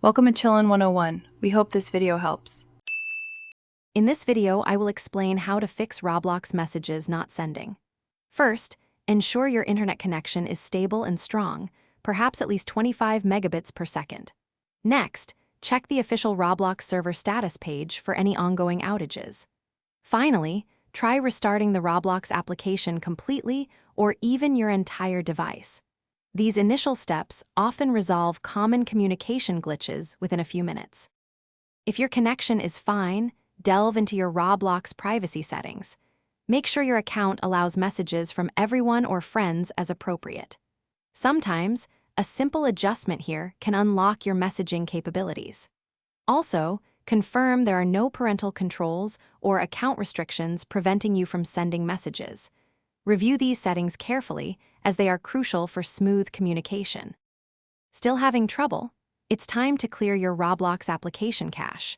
Welcome to Chillin' 101. We hope this video helps. In this video, I will explain how to fix Roblox messages not sending. First, ensure your internet connection is stable and strong, perhaps at least 25 megabits per second. Next, check the official Roblox server status page for any ongoing outages. Finally, try restarting the Roblox application completely or even your entire device. These initial steps often resolve common communication glitches within a few minutes. If your connection is fine, delve into your Roblox privacy settings. Make sure your account allows messages from everyone or friends as appropriate. Sometimes, a simple adjustment here can unlock your messaging capabilities. Also, confirm there are no parental controls or account restrictions preventing you from sending messages. Review these settings carefully, as they are crucial for smooth communication. Still having trouble? It's time to clear your Roblox application cache.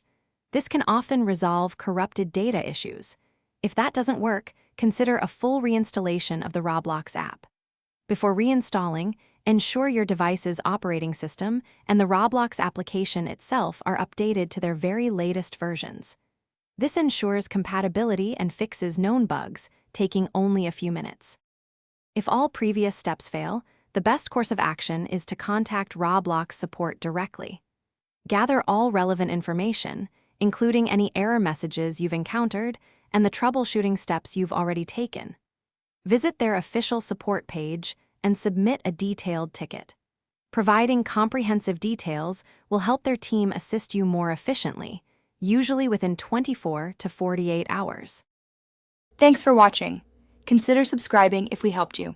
This can often resolve corrupted data issues. If that doesn't work, consider a full reinstallation of the Roblox app. Before reinstalling, ensure your device's operating system and the Roblox application itself are updated to their very latest versions. This ensures compatibility and fixes known bugs, taking only a few minutes. If all previous steps fail, the best course of action is to contact Roblox support directly. Gather all relevant information, including any error messages you've encountered and the troubleshooting steps you've already taken. Visit their official support page and submit a detailed ticket. Providing comprehensive details will help their team assist you more efficiently, usually within 24 to 48 hours. Thanks for watching. Consider subscribing if we helped you.